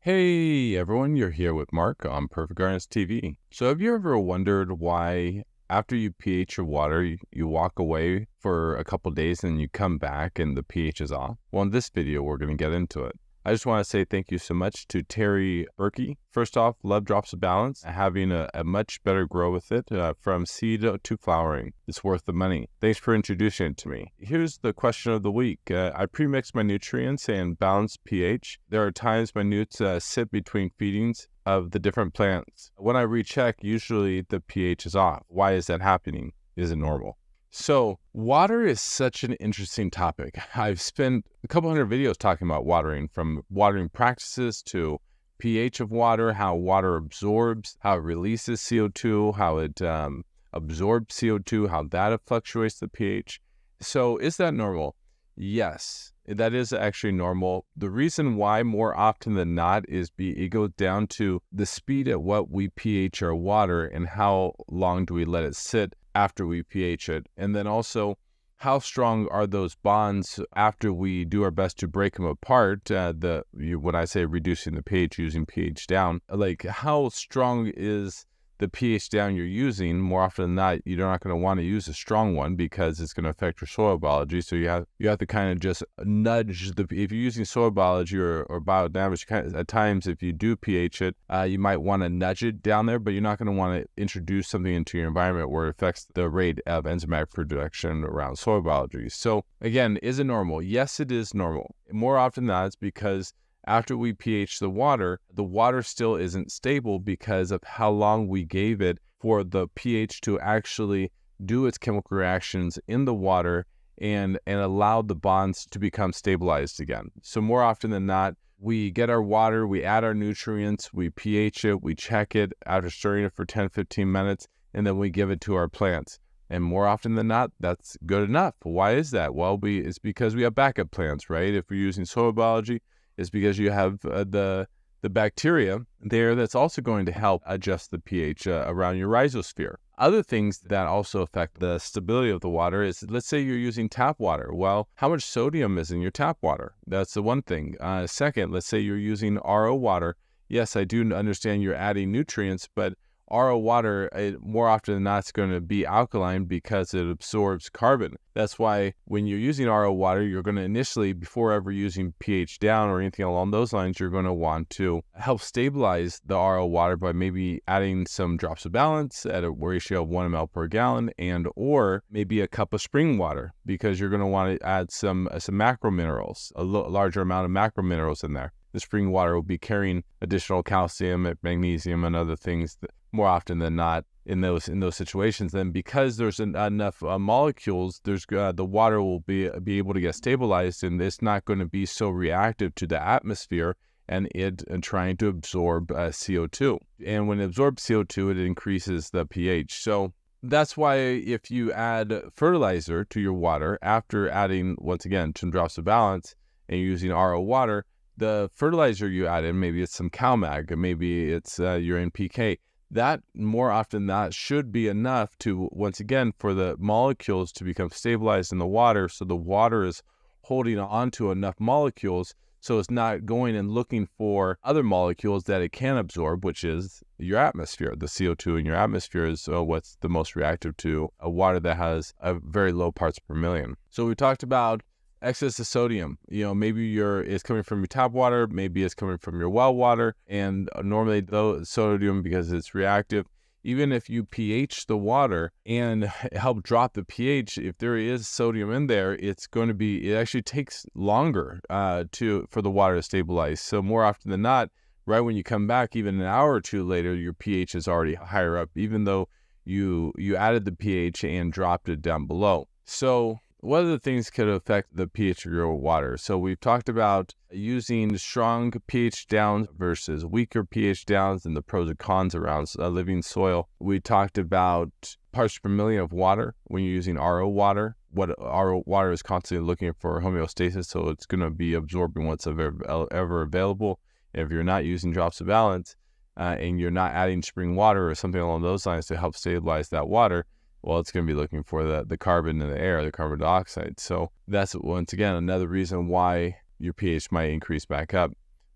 Hey everyone, you're here with Mark on Perfect Gardens TV. So have you ever wondered why after you pH your water, you walk away for a couple days and you come back and the pH is off? Well, in this video, we're going to get into it. I just want to say thank you so much to Terry Berkey. First off, love Drops of Balance, having a much better grow with it from seed to flowering. It's worth the money. Thanks for introducing it to me. Here's the question of the week. I premix my nutrients and balance pH. There are times my nutes sit between feedings of the different plants. When I recheck, usually the pH is off. Why is that happening? Is it normal? So water is such an interesting topic. I've spent a couple hundred videos talking about watering, from watering practices to pH of water, how water absorbs, how it releases CO2, how it absorbs CO2, how that fluctuates the pH. So is that normal? Yes, that is actually normal. The reason why more often than not it goes down to the speed at what we pH our water and how long do we let it sit after we pH it. And then also, how strong are those bonds after we do our best to break them apart? When I say reducing the pH, using pH down, like how strong is the pH down you're using? More often than not, you're not going to want to use a strong one because it's going to affect your soil biology. So you have to kind of just nudge if you're using soil biology or biodynamics, at times if you do pH it, you might want to nudge it down there, but you're not going to want to introduce something into your environment where it affects the rate of enzymatic production around soil biology. So again, is it normal? Yes, it is normal. More often than not, it's because after we pH the water still isn't stable because of how long we gave it for the pH to actually do its chemical reactions in the water and allow the bonds to become stabilized again. So more often than not, we get our water, we add our nutrients, we pH it, we check it after stirring it for 10-15 minutes, and then we give it to our plants. And more often than not, that's good enough. Why is that? Well, it's because we have backup plants, right? If we're using soil biology, is because you have the bacteria there that's also going to help adjust the pH around your rhizosphere. Other things that also affect the stability of the water is, let's say you're using tap water. Well, how much sodium is in your tap water? That's the one thing. Second, let's say you're using RO water. Yes, I do understand you're adding nutrients, but RO water, more often than not, is going to be alkaline because it absorbs carbon. That's why when you're using RO water, you're going to initially, before ever using pH down or anything along those lines, you're going to want to help stabilize the RO water by maybe adding some drops of balance at a ratio of 1 ml per gallon, or maybe a cup of spring water, because you're going to want to add some macro minerals, a larger amount of macro minerals in there. The spring water will be carrying additional calcium, magnesium, and other things that more often than not in those situations. Then because there's enough molecules, the water will be able to get stabilized, and it's not going to be so reactive to the atmosphere and trying to absorb CO2. And when it absorbs CO2, it increases the pH. So that's why if you add fertilizer to your water after adding, once again, some drops of balance and using RO water, the fertilizer you add in, maybe it's some CalMag, maybe it's your NPK, that more often than not should be enough to, once again, for the molecules to become stabilized in the water, so the water is holding on to enough molecules so it's not going and looking for other molecules that it can absorb, which is your atmosphere. The CO2 in your atmosphere is what's the most reactive to a water that has a very low parts per million. So we talked about excess of sodium. Maybe it's coming from your tap water, maybe it's coming from your well water, and normally though sodium, because it's reactive, even if you pH the water and help drop the pH, if there is sodium in there, it actually takes longer for the water to stabilize. So more often than not, right when you come back, even an hour or two later, your pH is already higher up, even though you added the pH and dropped it down below. So what other things could affect the pH of your water? So we've talked about using strong pH downs versus weaker pH downs and the pros and cons around living soil. We talked about parts per million of water when you're using RO water. What RO water is constantly looking for homeostasis, so it's going to be absorbing what's ever available. If you're not using drops of balance and you're not adding spring water or something along those lines to help stabilize that water, well, it's going to be looking for the carbon in the air, the carbon dioxide. So that's, once again, another reason why your pH might increase back up.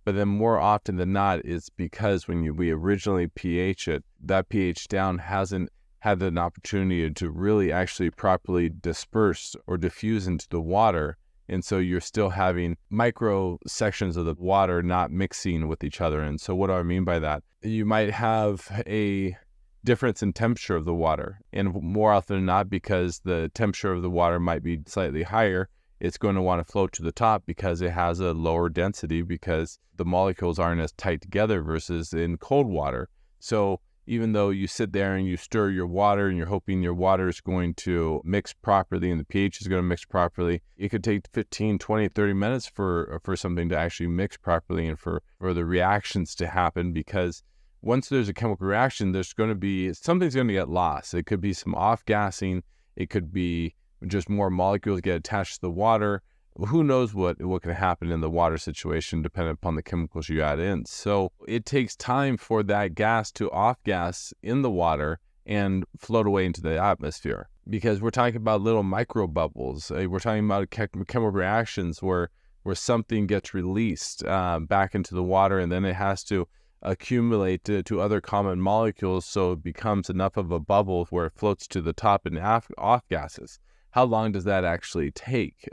But then more often than not, it's because when we originally pH it, that pH down hasn't had an opportunity to really actually properly disperse or diffuse into the water. And so you're still having micro sections of the water not mixing with each other. And so what do I mean by that? You might have a difference in temperature of the water. And more often than not, because the temperature of the water might be slightly higher, it's going to want to float to the top because it has a lower density, because the molecules aren't as tight together versus in cold water. So even though you sit there and you stir your water and you're hoping your water is going to mix properly and the pH is going to mix properly, it could take 15, 20, 30 minutes for something to actually mix properly and for the reactions to happen, because once there's a chemical reaction, there's going to be, something's going to get lost. It could be some off-gassing. It could be just more molecules get attached to the water. Who knows what can happen in the water situation depending upon the chemicals you add in. So it takes time for that gas to off-gas in the water and float away into the atmosphere, because we're talking about little micro bubbles. We're talking about chemical reactions where something gets released back into the water, and then it has to accumulate to other common molecules, so it becomes enough of a bubble where it floats to the top and off gases. How long does that actually take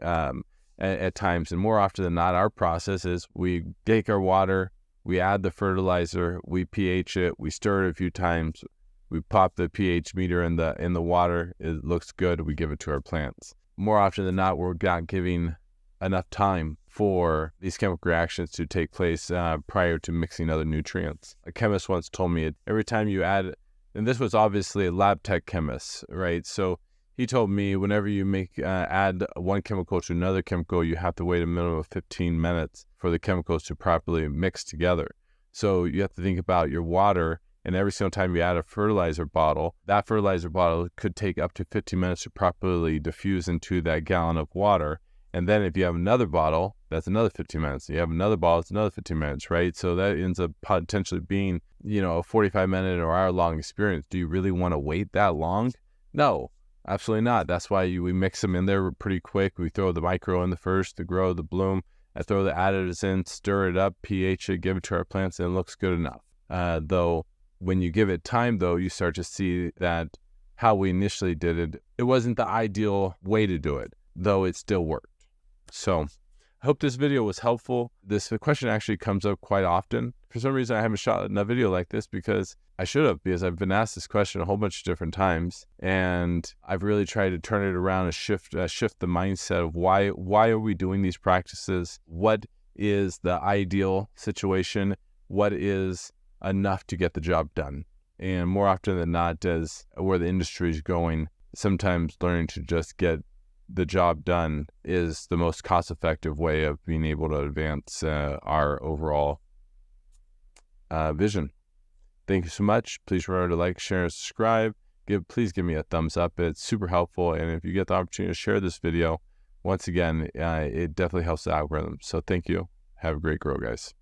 at times? And more often than not, our process is we take our water, we add the fertilizer, we pH it, we stir it a few times, we pop the pH meter in the water, it looks good, we give it to our plants. More often than not, we're not giving enough time for these chemical reactions to take place prior to mixing other nutrients. A chemist once told me every time you add, and this was obviously a lab tech chemist, right? So he told me whenever you add one chemical to another chemical, you have to wait a minimum of 15 minutes for the chemicals to properly mix together. So you have to think about your water, and every single time you add a fertilizer bottle, that fertilizer bottle could take up to 15 minutes to properly diffuse into that gallon of water. And then if you have another bottle, that's another 15 minutes. You have another bottle, it's another 15 minutes, right? So that ends up potentially being, a 45-minute or hour-long experience. Do you really want to wait that long? No, absolutely not. That's why we mix them in there pretty quick. We throw the micro in the first, the grow, the bloom. I throw the additives in, stir it up, pH it, give it to our plants, and it looks good enough. Though when you give it time, though, you start to see that how we initially did it wasn't the ideal way to do it, though it still worked. So I hope this video was helpful. This question actually comes up quite often. For some reason, I haven't shot a video like this, because I should have, because I've been asked this question a whole bunch of different times. And I've really tried to turn it around and shift the mindset of why are we doing these practices? What is the ideal situation? What is enough to get the job done? And more often than not, as where the industry is going, sometimes learning to just get the job done is the most cost-effective way of being able to advance our overall vision. Thank you so much. Please remember to like, share, and subscribe. Please give me a thumbs up. It's super helpful. And if you get the opportunity to share this video, once again, it definitely helps the algorithm. So thank you. Have a great grow, guys.